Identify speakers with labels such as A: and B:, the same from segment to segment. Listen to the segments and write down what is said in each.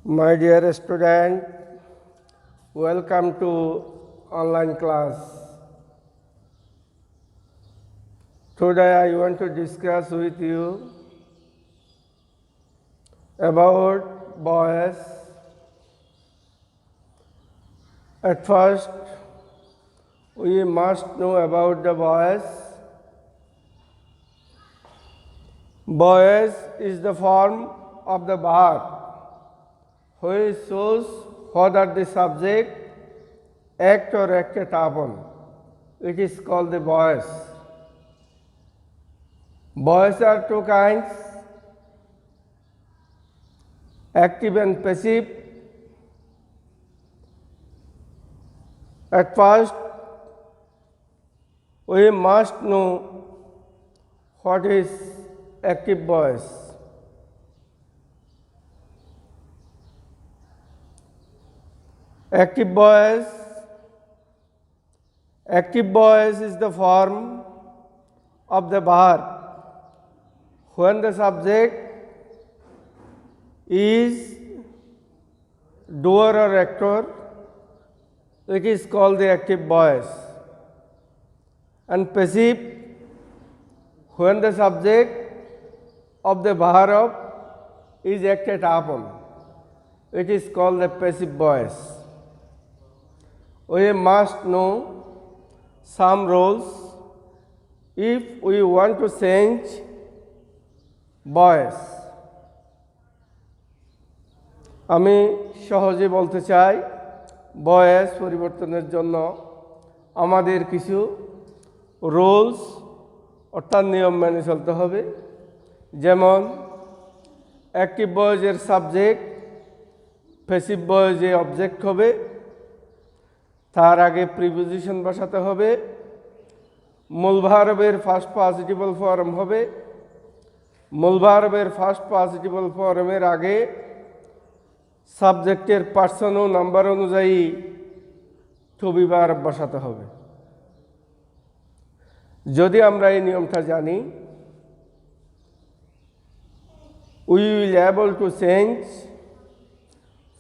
A: My dear student, welcome to online class. Today I want to discuss with you about boys. At first, we must know about the boys. Boys is the form of the verb which shows whether the subject act or acted upon. It is called the voice. Voice are two kinds, active and passive. At first, we must know what is active voice. Active voice is the form of the verb when the subject is doer or actor. It is called the active voice. And passive, when the subject of the verb is acted upon. It is called the passive voice. We must know some rules if we want to change voice. আমি সহজে বলতে চাই voice পরিবর্তনের জন্য আমাদের কিছু rules অর্থাৎ নিয়ম মেনে চলতে হবে। যেমন অ্যাক্টিভ ভয়েসের সাবজেক্ট, প্যাসিভ ভয়েসে অবজেক্ট হবে, তার আগে প্রিপোজিশন বসাতে হবে, মূল ভার্বের ফার্স্ট পার্টিসিপল ফর্ম হবে, মূল ভার্বের ফার্স্ট পার্টিসিপল ফর্মের আগে সাবজেক্টের পার্সন ও নাম্বার অনুযায়ী টু বি ভার্ব বসাতে হবে। যদি আমরা এই নিয়মটা জানি, we will able to change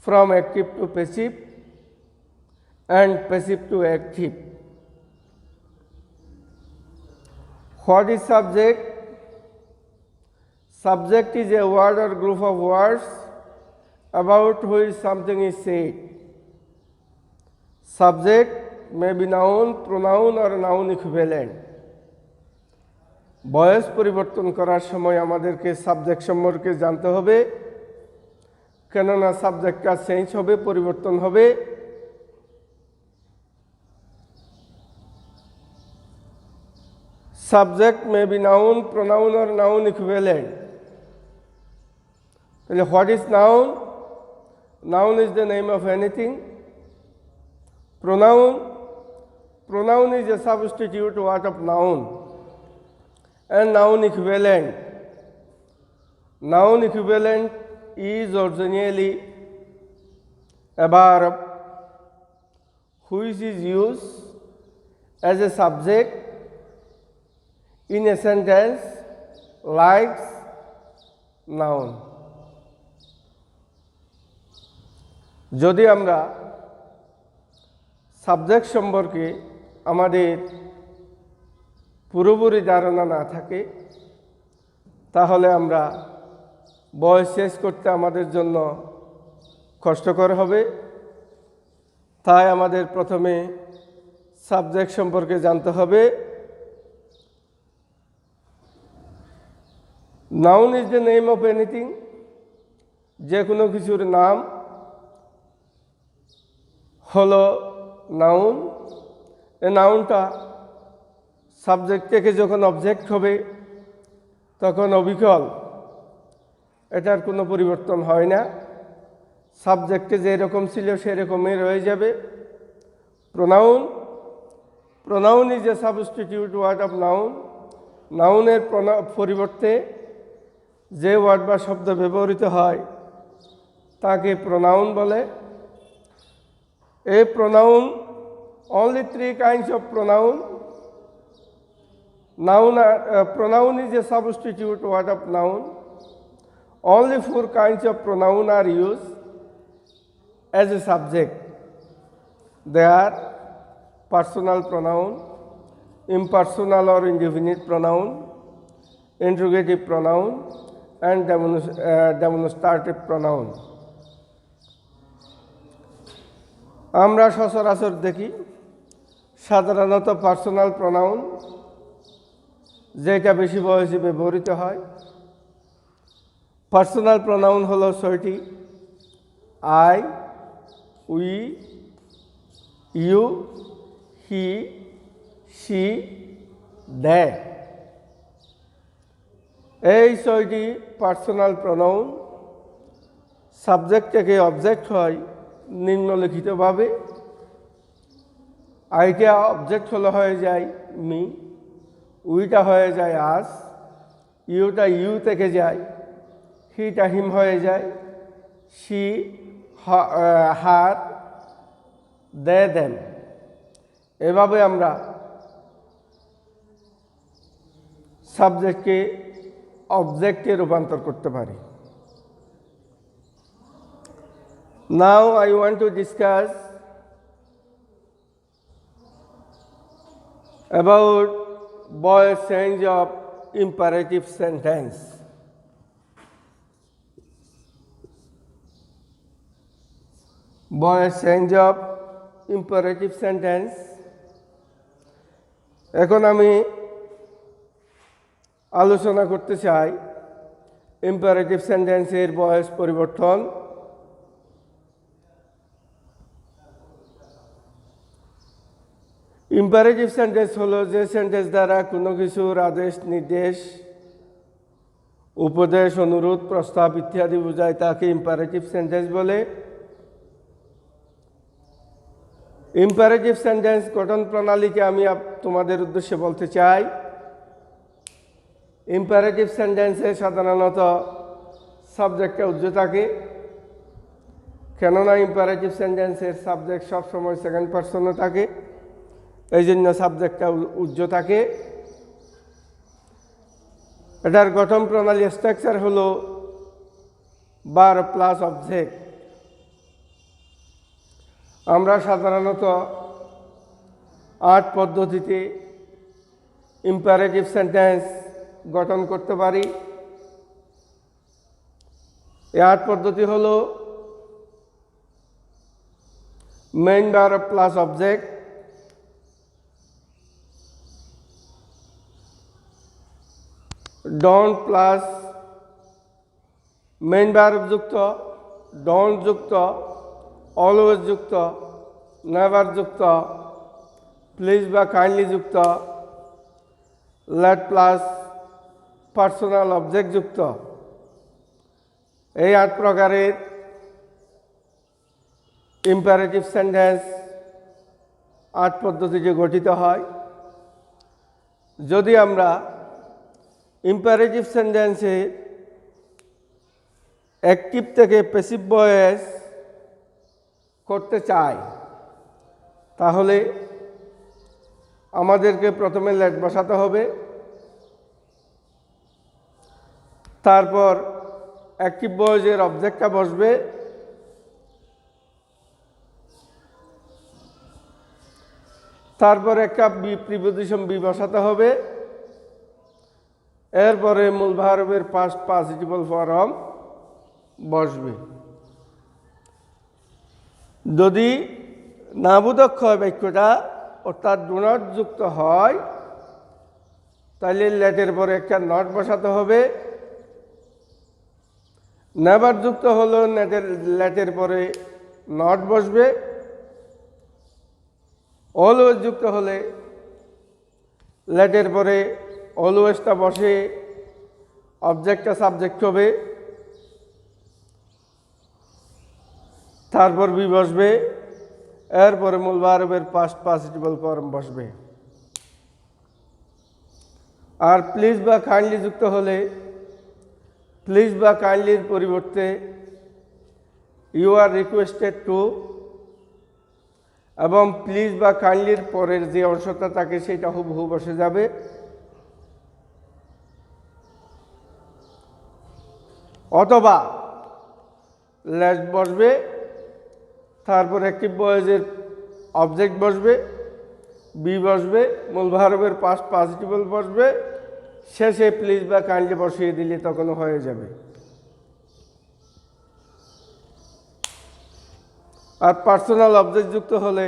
A: from active to passive and passive to active. What is subject? Subject is a word or group of words about which something is said. Subject may be noun, pronoun or noun equivalent. বয়স পরিবর্তন করার সময় আমাদেরকে subject সম্পর্কে জানতে হবে, কেননা সাবজেক্টটা চেঞ্জ হবে, পরিবর্তন হবে। Subject may be noun, pronoun or noun equivalent. তাহলে what is noun? Noun is the name of anything. Pronoun is a substitute word of noun. And noun equivalent. Noun equivalent is originally a verb which is used as a subject in a sentence like noun. যদি আমরা subject সম্পর্কে আমাদের পুরোপুরি ধারণা না থাকে, তাহলে আমরা বয়স শেষ করতে আমাদের জন্য কষ্টকর হবে। তাই আমাদের প্রথমে সাবজেক্ট সম্পর্কে জানতে হবে। Noun is the name of anything. যে কোনো কিছুর নাম হলো নাউন। এই নাউনটা সাবজেক্ট থেকে যখন অবজেক্ট হবে তখন অবিকল, এটার কোনো পরিবর্তন হয় না। সাবজেক্টে যেরকম ছিল সেরকমই রয়ে যাবে। Pronoun is a substitute word of noun. নাউনের পরিবর্তে যে ওয়ার্ড বা শব্দ ব্যবহৃত হয় তাকে প্রোনাউন বলে। এই pronoun, only three kinds of pronoun. Pronoun is a substitute word of noun. Only four kinds of pronoun are used. as a subject. They are personal pronoun, impersonal or indefinite pronoun, interrogative pronoun, and demonstrative pronoun. আমরা সচরাচর দেখি সাধারণত personal pronoun যেটা বেশি বয়সে ব্যবহৃত হয়। Personal pronoun হলো 6টি: I, we, you, he, she, they. এই 6টি পার্সোনাল প্রোনাউন সাবজেক্ট থেকে অবজেক্ট হয় নিম্নলিখিতভাবে। আইটা অবজেক্ট হয়ে যায় মি, উইটা হয়ে যায় আস, ইউটা ইউ থেকে যায়, হিটা হিম হয়ে যায়, শি হার, দে দেম। এভাবে আমরা সাবজেক্টকে অবজেক্টে রূপান্তর করতে পারি। Now I want to discuss about Boyle's change of imperative sentence. Boyle's change of imperative sentence. এখন আমি আলোচনা করতে চাই ইম্পারেটিভ সেন্টেন্সের বয়স পরিবর্তন। ইম্পারেটিভ সেন্টেন্স হলো যে সেন্টেন্স দ্বারা কোনো কিছুর আদেশ, নির্দেশ, উপদেশ, অনুরোধ, প্রস্তাব ইত্যাদি বোঝায়, তাকে ইম্পারেটিভ সেন্টেন্স বলে। ইম্পারেটিভ সেন্টেন্স গঠন প্রণালীকে আমি তোমাদের উদ্দেশ্যে বলতে চাই। ইম্পারেটিভ সেন্টেন্সে সাধারণত সাবজেক্টটা উজ্জ্ব থাকে, কেননা ইম্পারেটিভ সেন্টেন্সের সাবজেক্ট সবসময় সেকেন্ড পারসনে থাকে, এই জন্য সাবজেক্টটা উজ্জ্ব থাকে। এটার গঠন প্রণালী স্ট্রাকচার হলো বার প্লাস অবজেক্ট। আমরা সাধারণত 8 পদ্ধতিতে ইম্পারেটিভ সেন্টেন্স গঠন করতে পারি। এই 8 পদ্ধতি হলো মেইন বার plus object, don't plus main বার যুক্ত, ডন্ট যুক্ত, অলওয়েজ যুক্ত, নেভার যুক্ত, প্লিজ বা কাইন্ডলি যুক্ত, লেট প্লাস পার্সোনাল অবজেক্ট যুক্ত। এই 8 প্রকারের ইম্পারেটিভ সেন্টেন্স 8 পদ্ধতিতে গঠিত হয়। যদি আমরা ইম্পারেটিভ সেন্টেন্সে অ্যাক্টিভ থেকে প্যাসিভ ভয়েস করতে চাই, তাহলে আমাদেরকে প্রথমে লেট বসাতে হবে, তারপর অ্যাক্টিভ ভয়েসের অবজেক্টটা বসবে, তারপর একটা প্রিপোজিশন বি বসাতে হবে, এরপরে মূল ভার্বের পাস্ট পার্টিসিপল ফর্ম বসবে। যদি নাবোধক হয় বাক্যটা, অর্থাৎ ডু নট যুক্ত হয়, তাহলে লেটের পরে একটা নট বসাতে হবে। নেভার যুক্ত হলো লেটের পরে নট বসবে। অলওয়েজ যুক্ত হলে লেটের পরে অলওয়েজটা বসে অবজেক্টটা সাবজেক্ট হবে, তারপর বি বসবে, এরপরে মূল ভার্বের পাস্ট পার্টিসিপল ফর্ম বসবে। আর প্লিজ বা কাইন্ডলি যুক্ত হলে প্লিজ বা কাইন্ডলির পরিবর্তে ইউ আর রিকোয়েস্টেড টু, এবং প্লিজ বা কাইন্ডলির পরের যে অংশটা থাকে সেটা হুবহু বসে যাবে। অথবা লেট বসবে, তারপর অ্যাক্টিভ ভয়েসের অবজেক্ট বসবে, বি বসবে, মূল ভার্বের পাস্ট পার্টিসিপল বসবে, শেষে প্লিজ বা কাইন্ডলি বসিয়ে দিলে তখন হয়ে যাবে। আর পার্সোনাল অবজেক্ট যুক্ত হলে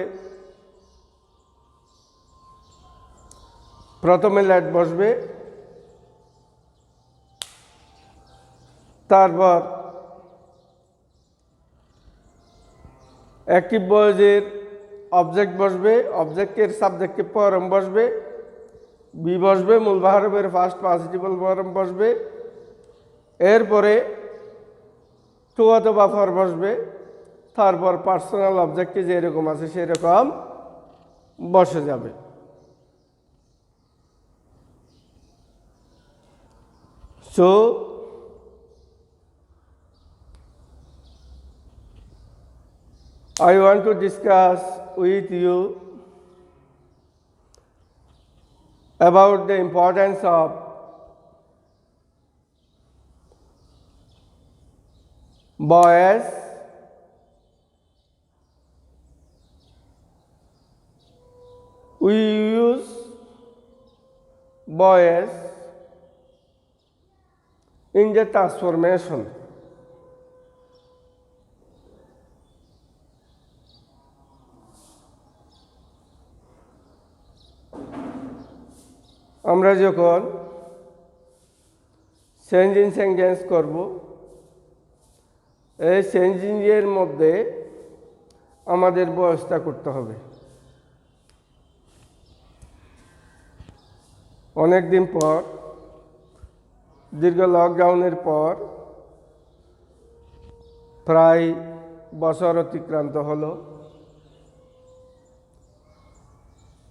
A: প্রথমে লেট বসবে, তারপর অ্যাক্টিভ ভয়েসের অবজেক্ট বসবে, অবজেক্টের সাবজেক্টিভ ফর্ম বসবে, বি বসবে, মূল ভার্বের ফার্স্ট পার্টিসিপল ফর্ম বসবে, এরপরে টু অথবা ফর বসবে, তারপর পার্সোনাল অবজেক্টে যেরকম আছে সেরকম বসে যাবে। So I want to discuss with you about the importance of voice we use voice in the transformation. আমরা যখন চেঞ্জিং সেন্টেন্স করব, এই চেঞ্জিংয়ের মধ্যে আমাদের ব্যবস্থা করতে হবে। অনেক দিন পর, দীর্ঘ লকডাউনের পর প্রায় বছর অতিক্রান্ত হলো।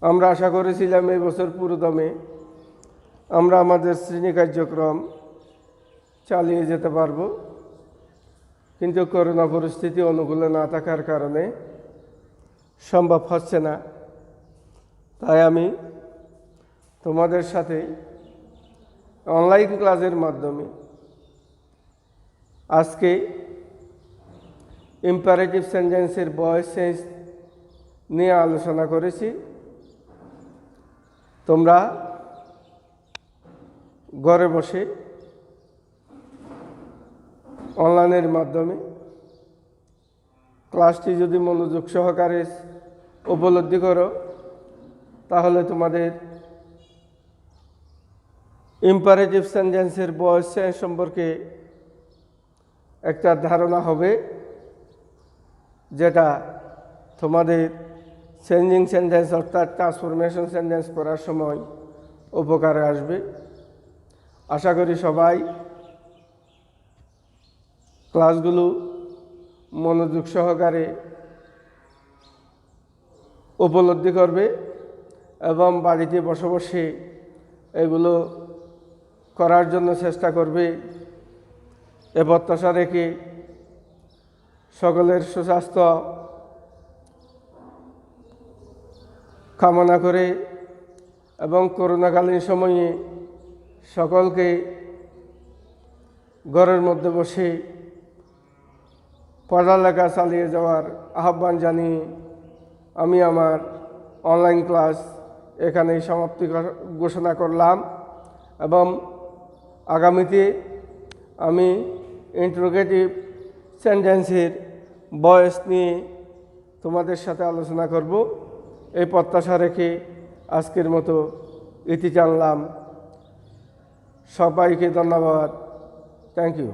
A: আমরা আশা করেছিলাম এই বছর পুরোদমে আমরা আমাদের শ্রেণী কার্যক্রম চালিয়ে যেতে পারব, কিন্তু করোনা পরিস্থিতি অনুকূলে না থাকার কারণে সম্ভব হচ্ছে না। তাই আমি তোমাদের সাথে অনলাইন ক্লাসের মাধ্যমে আজকে ইম্পারেটিভ সেন্টেন্সের ভয়েস চেঞ্জ নিয়ে আলোচনা করেছি। তোমরা ঘরে বসে অনলাইনের মাধ্যমে ক্লাসটি যদি মনোযোগ সহকারে উপলব্ধি করো, তাহলে তোমাদের ইম্পারেটিভ সেন্টেন্সের ভয়েস চেঞ্জ সম্পর্কে একটা ধারণা হবে, যেটা তোমাদের চেঞ্জিং সেন্টেন্স অর্থাৎ ট্রান্সফরমেশন সেন্টেন্স পড়ার সময় উপকারে আসবে। আশা করি সবাই ক্লাসগুলো মনোযোগ সহকারে উপলব্ধি করবে এবং বাড়িতে বসে বসে এগুলো করার জন্য চেষ্টা করবে। এ প্রত্যাশা রেখে সকলের সুস্বাস্থ্য কামনা করে এবং করোনাকালীন সময়ে সকলকে ঘরের মধ্যে বসে পড়ালেখা চালিয়ে যাওয়ার আহ্বান জানিয়ে আমি আমার অনলাইন ক্লাস এখানেই সমাপ্তি ঘোষণা করলাম এবং আগামীতে আমি ইন্টারোগেটিভ সেন্টেন্সের ভয়েস নিয়ে তোমাদের সাথে আলোচনা করব। এই প্রত্যাশা রেখে আজকের মতো ইতি টানলাম। সবাইকে ধন্যবাদ। Thank you.